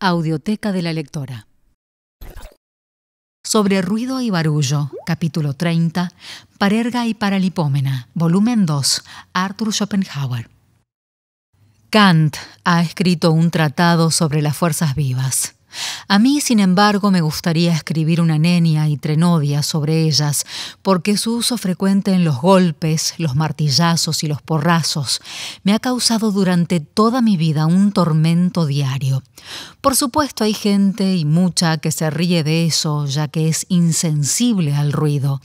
Audioteca de la lectora. Sobre ruido y barullo, capítulo 30, Parerga y Paralipómena, volumen 2, Arthur Schopenhauer. Kant ha escrito un tratado sobre las fuerzas vivas. A mí, sin embargo, me gustaría escribir una nenia y trenodia sobre ellas, porque su uso frecuente en los golpes, los martillazos y los porrazos me ha causado durante toda mi vida un tormento diario. Por supuesto, hay gente, y mucha, que se ríe de eso, ya que es insensible al ruido,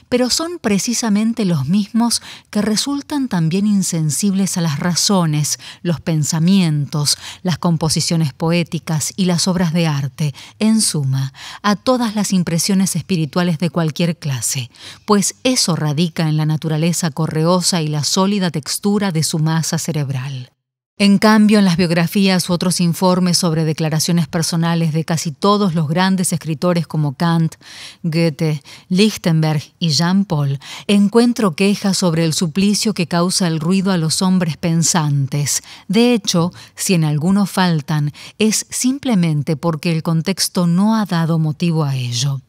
pero son precisamente los mismos que resultan también insensibles a las razones, los pensamientos, las composiciones poéticas y las obras de arte, en suma, a todas las impresiones espirituales de cualquier clase, pues eso radica en la naturaleza correosa y la sólida textura de su masa cerebral. En cambio, en las biografías u otros informes sobre declaraciones personales de casi todos los grandes escritores como Kant, Goethe, Lichtenberg y Jean Paul, encuentro quejas sobre el suplicio que causa el ruido a los hombres pensantes. De hecho, si en alguno faltan, es simplemente porque el contexto no ha dado motivo a ello.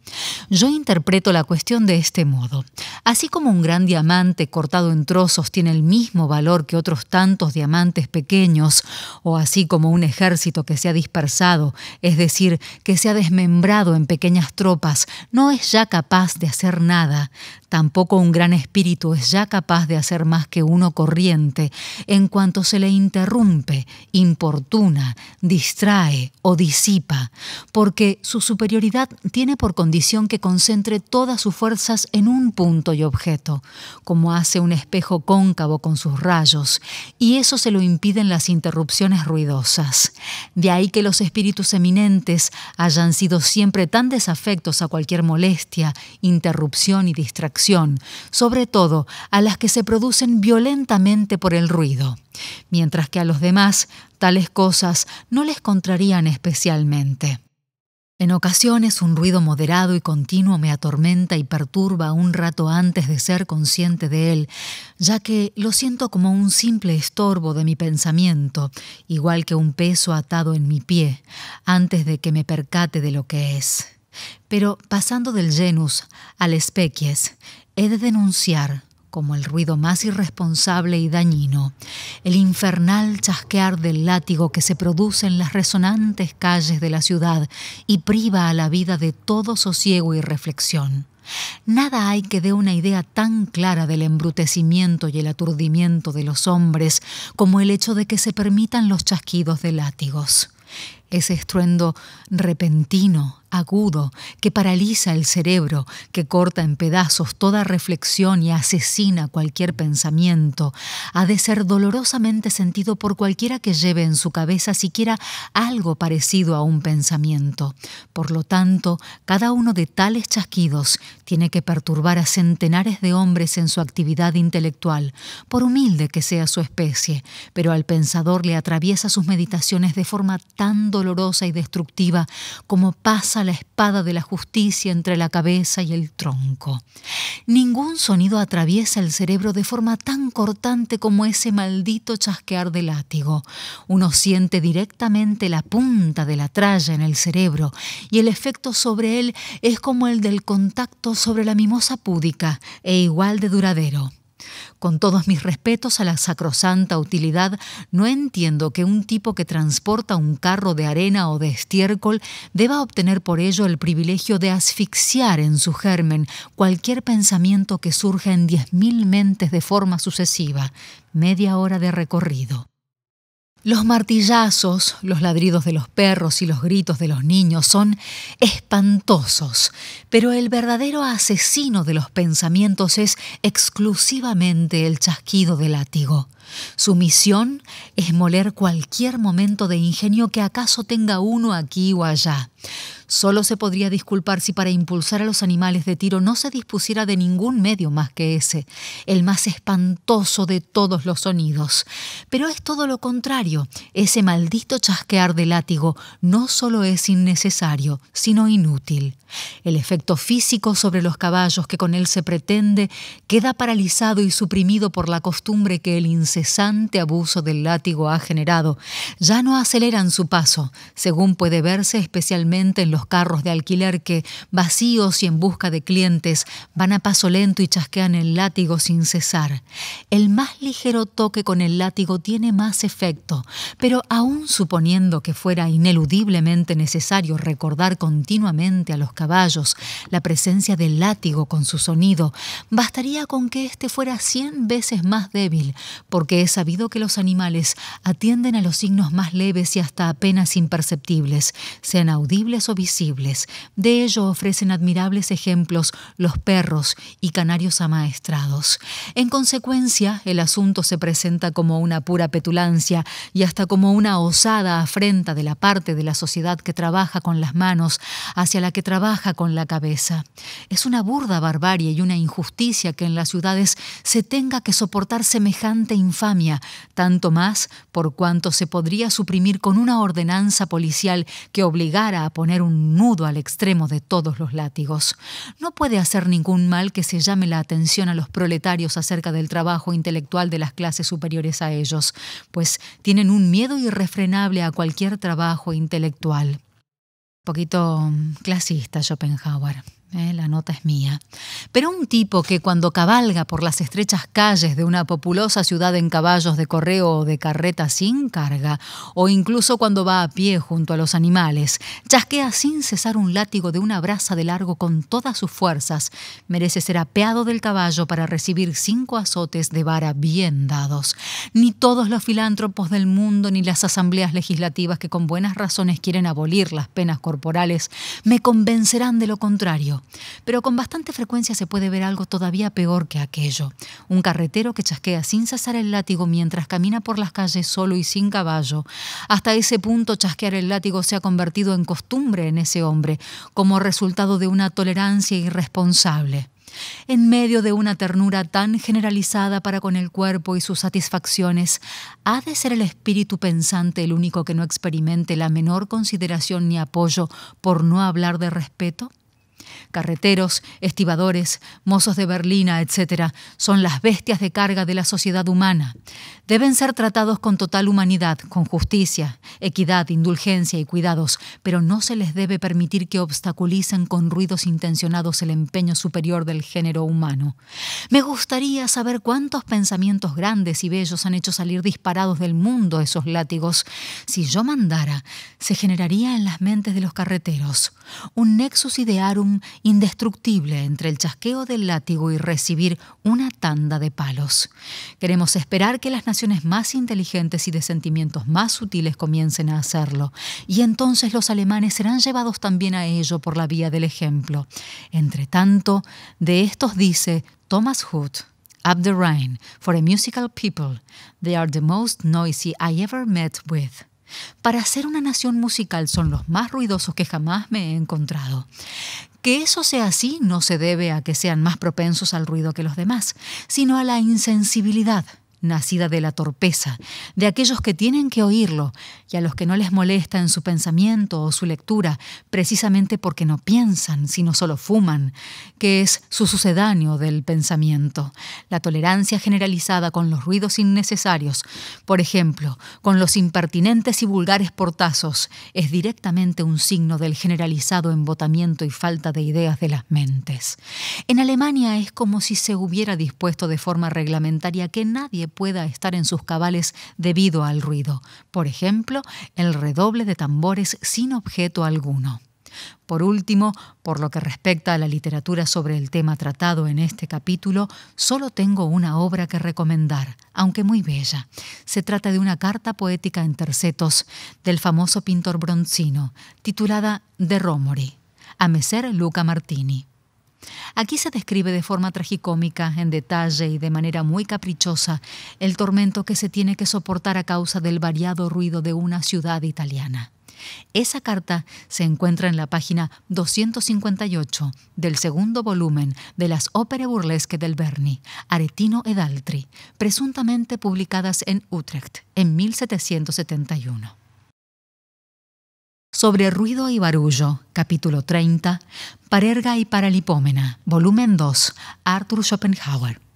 Yo interpreto la cuestión de este modo. Así como un gran diamante cortado en trozos tiene el mismo valor que otros tantos diamantes pequeños, o así como un ejército que se ha dispersado, es decir, que se ha desmembrado en pequeñas tropas, no es ya capaz de hacer nada, tampoco un gran espíritu es ya capaz de hacer más que uno corriente, en cuanto se le interrumpe, importuna, distrae o disipa, porque su superioridad tiene por condición que concentre todas sus fuerzas en un punto y objeto, como hace un espejo cóncavo con sus rayos, y eso se lo impiden las interrupciones ruidosas. De ahí que los espíritus eminentes hayan sido siempre tan desafectos a cualquier molestia, interrupción y distracción, sobre todo a las que se producen violentamente por el ruido, mientras que a los demás tales cosas no les contrarían especialmente. En ocasiones un ruido moderado y continuo me atormenta y perturba un rato antes de ser consciente de él, ya que lo siento como un simple estorbo de mi pensamiento, igual que un peso atado en mi pie, antes de que me percate de lo que es. Pero pasando del genus al species, he de denunciar, como el ruido más irresponsable y dañino, el infernal chasquear del látigo que se produce en las resonantes calles de la ciudad y priva a la vida de todo sosiego y reflexión. Nada hay que dé una idea tan clara del embrutecimiento y el aturdimiento de los hombres como el hecho de que se permitan los chasquidos de látigos. Ese estruendo repentino, agudo, que paraliza el cerebro, que corta en pedazos toda reflexión y asesina cualquier pensamiento, ha de ser dolorosamente sentido por cualquiera que lleve en su cabeza siquiera algo parecido a un pensamiento. Por lo tanto, cada uno de tales chasquidos tiene que perturbar a centenares de hombres en su actividad intelectual, por humilde que sea su especie, pero al pensador le atraviesa sus meditaciones de forma tan dolorosa y destructiva como pasa la espada de la justicia entre la cabeza y el tronco. Ningún sonido atraviesa el cerebro de forma tan cortante como ese maldito chasquear de látigo. Uno siente directamente la punta de la tralla en el cerebro y el efecto sobre él es como el del contacto sobre la mimosa púdica e igual de duradero. Con todos mis respetos a la sacrosanta utilidad, no entiendo que un tipo que transporta un carro de arena o de estiércol deba obtener por ello el privilegio de asfixiar en su germen cualquier pensamiento que surja en 10.000 mentes de forma sucesiva, media hora de recorrido. Los martillazos, los ladridos de los perros y los gritos de los niños son espantosos, pero el verdadero asesino de los pensamientos es exclusivamente el chasquido del látigo. Su misión es moler cualquier momento de ingenio que acaso tenga uno aquí o allá. Solo se podría disculpar si para impulsar a los animales de tiro no se dispusiera de ningún medio más que ese, el más espantoso de todos los sonidos. Pero es todo lo contrario. Ese maldito chasquear de látigo no solo es innecesario, sino inútil. El efecto físico sobre los caballos que con él se pretende queda paralizado y suprimido por la costumbre que el incesante abuso del látigo ha generado. Ya no aceleran su paso, según puede verse especialmente en los carros de alquiler que, vacíos y en busca de clientes, van a paso lento y chasquean el látigo sin cesar. El más ligero toque con el látigo tiene más efecto, pero aún suponiendo que fuera ineludiblemente necesario recordar continuamente a los caballos la presencia del látigo con su sonido, bastaría con que éste fuera 100 veces más débil, porque es sabido que los animales atienden a los signos más leves y hasta apenas imperceptibles, sean audibles o visibles. De ello ofrecen admirables ejemplos los perros y canarios amaestrados. En consecuencia, el asunto se presenta como una pura petulancia y hasta como una osada afrenta de la parte de la sociedad que trabaja con las manos hacia la que trabaja con la cabeza. Es una burda barbarie y una injusticia que en las ciudades se tenga que soportar semejante infamia, tanto más por cuanto se podría suprimir con una ordenanza policial que obligara a poner un nudo al extremo de todos los látigos. No puede hacer ningún mal que se llame la atención a los proletarios acerca del trabajo intelectual de las clases superiores a ellos, pues tienen un miedo irrefrenable a cualquier trabajo intelectual. Poquito clasista Schopenhauer. La nota es mía. Pero un tipo que cuando cabalga por las estrechas calles de una populosa ciudad en caballos de correo o de carreta sin carga, o incluso cuando va a pie junto a los animales, chasquea sin cesar un látigo de una braza de largo con todas sus fuerzas, merece ser apeado del caballo para recibir 5 azotes de vara bien dados. Ni todos los filántropos del mundo, ni las asambleas legislativas que con buenas razones quieren abolir las penas corporales, me convencerán de lo contrario. Pero con bastante frecuencia se puede ver algo todavía peor que aquello. Un carretero que chasquea sin cesar el látigo mientras camina por las calles solo y sin caballo. Hasta ese punto chasquear el látigo se ha convertido en costumbre en ese hombre, como resultado de una tolerancia irresponsable. En medio de una ternura tan generalizada para con el cuerpo y sus satisfacciones, ¿ha de ser el espíritu pensante el único que no experimente la menor consideración ni apoyo, por no hablar de respeto? Carreteros, estibadores, mozos de berlina, etc., son las bestias de carga de la sociedad humana. Deben ser tratados con total humanidad, con justicia, equidad, indulgencia y cuidados, pero no se les debe permitir que obstaculicen con ruidos intencionados el empeño superior del género humano. Me gustaría saber cuántos pensamientos grandes y bellos han hecho salir disparados del mundo esos látigos. Si yo mandara, se generaría en las mentes de los carreteros un nexus idearum indestructible entre el chasqueo del látigo y recibir una tanda de palos. Queremos esperar que las naciones más inteligentes y de sentimientos más sutiles comiencen a hacerlo, y entonces los alemanes serán llevados también a ello por la vía del ejemplo. Entre tanto, de estos dice Thomas Hood: Up the Rhine, for a musical people, they are the most noisy I ever met with. Para ser una nación musical son los más ruidosos que jamás me he encontrado. Que eso sea así no se debe a que sean más propensos al ruido que los demás, sino a la insensibilidad nacida de la torpeza, de aquellos que tienen que oírlo y a los que no les molesta en su pensamiento o su lectura, precisamente porque no piensan, sino solo fuman, que es su sucedáneo del pensamiento. La tolerancia generalizada con los ruidos innecesarios, por ejemplo, con los impertinentes y vulgares portazos, es directamente un signo del generalizado embotamiento y falta de ideas de las mentes. En Alemania es como si se hubiera dispuesto de forma reglamentaria que nadie pueda estar en sus cabales debido al ruido. Por ejemplo, el redoble de tambores sin objeto alguno. Por último, por lo que respecta a la literatura sobre el tema tratado en este capítulo, solo tengo una obra que recomendar, aunque muy bella. Se trata de una carta poética en tercetos del famoso pintor Bronzino, titulada De Romori, a Messer Luca Martini. Aquí se describe de forma tragicómica, en detalle y de manera muy caprichosa, el tormento que se tiene que soportar a causa del variado ruido de una ciudad italiana. Esa carta se encuentra en la página 258 del segundo volumen de las Opere burlesche del Verni, Aretino ed altri, presuntamente publicadas en Utrecht en 1771. Sobre ruido y barullo, capítulo 30, Parerga y Paralipómena, volumen 2, Arthur Schopenhauer.